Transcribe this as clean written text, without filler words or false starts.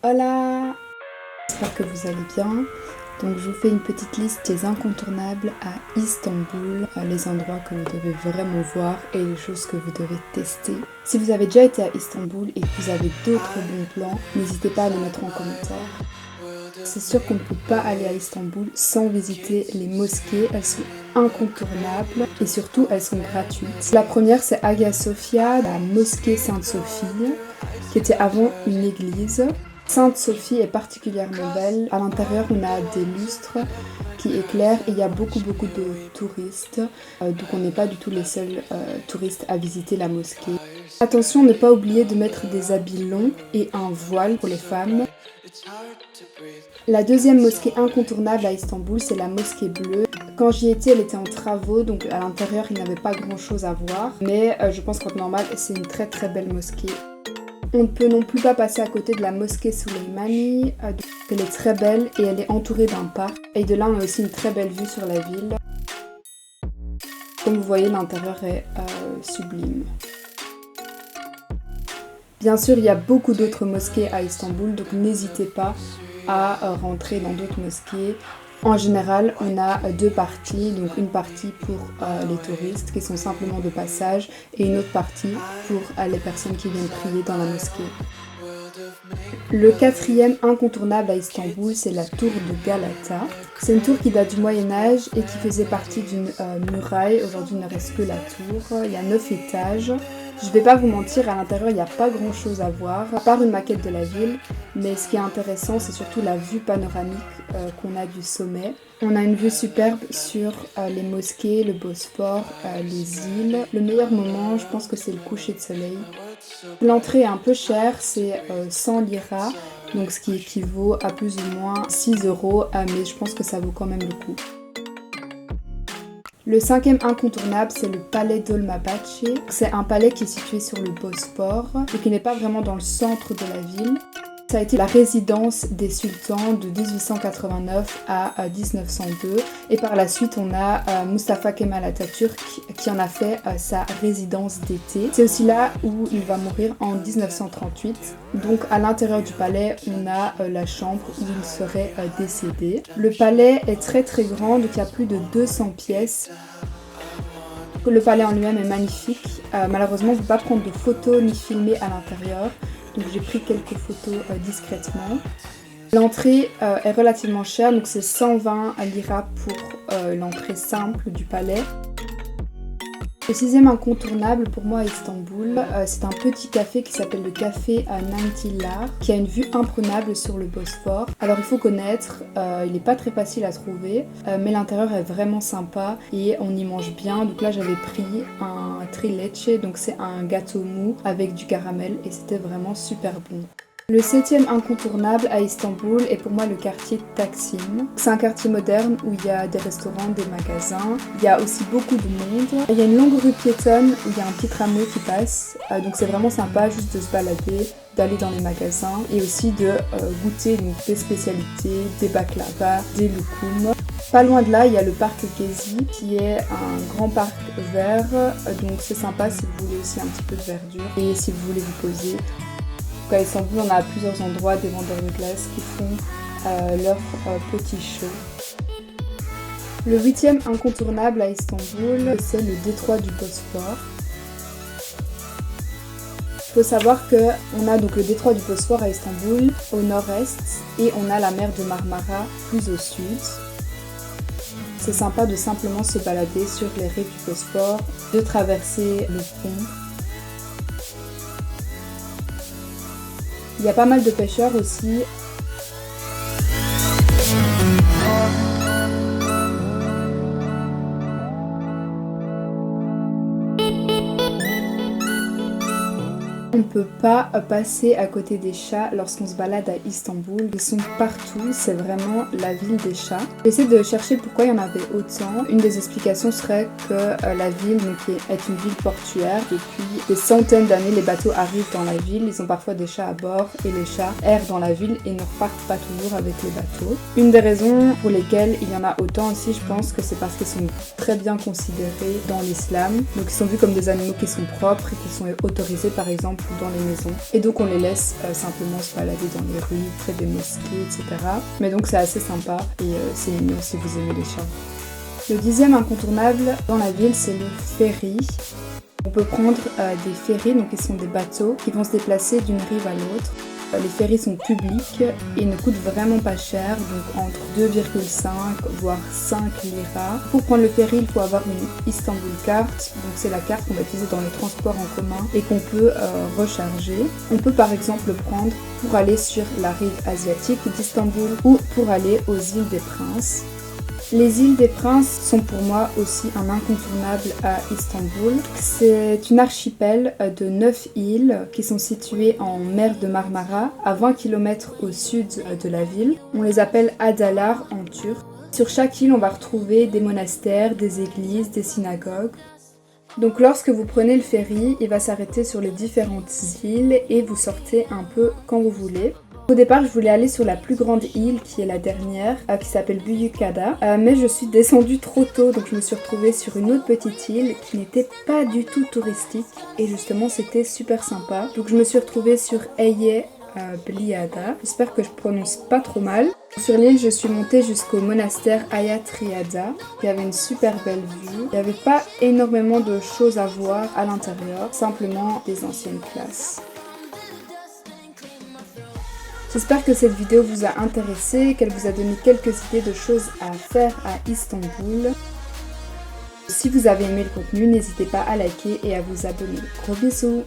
Hola! J'espère que vous allez bien. Donc je vous fais une petite liste des incontournables à Istanbul, les endroits que vous devez vraiment voir et les choses que vous devez tester. Si vous avez déjà été à Istanbul et que vous avez d'autres bons plans, n'hésitez pas à les mettre en commentaire. C'est sûr qu'on ne peut pas aller à Istanbul sans visiter les mosquées, elles sont incontournables et surtout elles sont gratuites. La première c'est Hagia Sophia, la mosquée Sainte-Sophie, qui était avant une église. Sainte-Sophie est particulièrement belle. À l'intérieur, on a des lustres qui éclairent et il y a beaucoup de touristes. Donc on n'est pas du tout les seuls touristes à visiter la mosquée. Attention, ne pas oublier de mettre des habits longs et un voile pour les femmes. La deuxième mosquée incontournable à Istanbul, c'est la mosquée bleue. Quand j'y étais, elle était en travaux, donc à l'intérieur, il n'y avait pas grand chose à voir. Mais je pense qu'en normal, c'est une très belle mosquée. On ne peut non plus pas passer à côté de la mosquée Souleymani. Elle est très belle et elle est entourée d'un parc. Et de là, on a aussi une très belle vue sur la ville. Comme vous voyez, l'intérieur est sublime. Bien sûr, il y a beaucoup d'autres mosquées à Istanbul, donc n'hésitez pas à rentrer dans d'autres mosquées. En général, on a deux parties, donc une partie pour les touristes qui sont simplement de passage et une autre partie pour les personnes qui viennent prier dans la mosquée. Le quatrième incontournable à Istanbul, c'est la tour de Galata. C'est une tour qui date du Moyen-Âge et qui faisait partie d'une muraille. Aujourd'hui, il ne reste que la tour. Il y a 9 étages. Je vais pas vous mentir, à l'intérieur, il n'y a pas grand chose à voir, à part une maquette de la ville. Mais ce qui est intéressant, c'est surtout la vue panoramique qu'on a du sommet. On a une vue superbe sur les mosquées, le Bosphore, les îles. Le meilleur moment, je pense que c'est le coucher de soleil. L'entrée est un peu chère, c'est 100 liras, donc ce qui équivaut à plus ou moins 6 €, mais je pense que ça vaut quand même le coup. Le cinquième incontournable, c'est le palais Dolmabahçe. C'est un palais qui est situé sur le Bosphore et qui n'est pas vraiment dans le centre de la ville. Ça a été la résidence des sultans de 1889 à 1902 et par la suite on a Mustafa Kemal Atatürk qui en a fait sa résidence d'été. C'est aussi là où il va mourir en 1938. Donc à l'intérieur du palais on a la chambre où il serait décédé. Le palais est très grand, donc il y a plus de 200 pièces. Le palais en lui-même est magnifique. Malheureusement on ne peut pas prendre de photos ni filmer à l'intérieur. Donc j'ai pris quelques photos discrètement. L'entrée est relativement chère, donc c'est 120 liras pour l'entrée simple du palais. Le sixième incontournable pour moi à Istanbul, c'est un petit café qui s'appelle le café Nantilar, qui a une vue imprenable sur le Bosphore. Alors il faut connaître, il n'est pas très facile à trouver, mais l'intérieur est vraiment sympa et on y mange bien. Donc là j'avais pris un trileçe, donc c'est un gâteau mou avec du caramel et c'était vraiment super bon. Le septième incontournable à Istanbul est pour moi le quartier Taksim. C'est un quartier moderne où il y a des restaurants, des magasins. Il y a aussi beaucoup de monde. Il y a une longue rue piétonne où il y a un petit tramway qui passe. Donc c'est vraiment sympa juste de se balader, d'aller dans les magasins et aussi de goûter donc, des spécialités, des baklava, des loukoum. Pas loin de là, il y a le parc Gezi qui est un grand parc vert. Donc c'est sympa si vous voulez aussi un petit peu de verdure et si vous voulez vous poser. À Istanbul, on a à plusieurs endroits des vendeurs de glace qui font leurs petits shows. Le huitième incontournable à Istanbul, c'est le détroit du Bosphore. Il faut savoir qu'on a donc le détroit du Bosphore à Istanbul au nord-est et on a la mer de Marmara plus au sud. C'est sympa de simplement se balader sur les rives du Bosphore, de traverser le pont. Il y a pas mal de pêcheurs aussi. On ne peut pas passer à côté des chats lorsqu'on se balade à Istanbul. Ils sont partout, c'est vraiment la ville des chats. J'essaie de chercher pourquoi il y en avait autant. Une des explications serait que la ville est une ville portuaire. Depuis des centaines d'années, les bateaux arrivent dans la ville. Ils ont parfois des chats à bord et les chats errent dans la ville et ne repartent pas toujours avec les bateaux. Une des raisons pour lesquelles il y en a autant aussi, je pense que c'est parce qu'ils sont très bien considérés dans l'islam. Donc ils sont vus comme des animaux qui sont propres et qui sont autorisés par exemple dans les maisons. Et donc on les laisse simplement se balader dans les rues, près des mosquées, etc. Mais donc c'est assez sympa et c'est mignon si vous aimez les chats. Le 10e incontournable dans la ville, c'est le ferry. On peut prendre des ferries, donc ils sont des bateaux qui vont se déplacer d'une rive à l'autre. Les ferries sont publics et ne coûtent vraiment pas cher, donc entre 2,5 voire 5 liras. Pour prendre le ferry, il faut avoir une Istanbul Card, donc c'est la carte qu'on va utiliser dans les transports en commun et qu'on peut recharger. On peut par exemple le prendre pour aller sur la rive asiatique d'Istanbul ou pour aller aux îles des Princes. Les îles des Princes sont pour moi aussi un incontournable à Istanbul. C'est une archipel de 9 îles qui sont situées en mer de Marmara, à 20 km au sud de la ville. On les appelle Adalar en turc. Sur chaque île, on va retrouver des monastères, des églises, des synagogues. Donc lorsque vous prenez le ferry, il va s'arrêter sur les différentes îles et vous sortez un peu quand vous voulez. Au départ, je voulais aller sur la plus grande île, qui est la dernière, qui s'appelle Büyükada, mais je suis descendue trop tôt, donc je me suis retrouvée sur une autre petite île qui n'était pas du tout touristique, et justement c'était super sympa. Donc je me suis retrouvée sur Eye Bliada, j'espère que je prononce pas trop mal. Sur l'île, je suis montée jusqu'au monastère Ayat Riada, qui avait une super belle vue. Il n'y avait pas énormément de choses à voir à l'intérieur, simplement des anciennes classes. J'espère que cette vidéo vous a intéressé, qu'elle vous a donné quelques idées de choses à faire à Istanbul. Si vous avez aimé le contenu, n'hésitez pas à liker et à vous abonner. Gros bisous!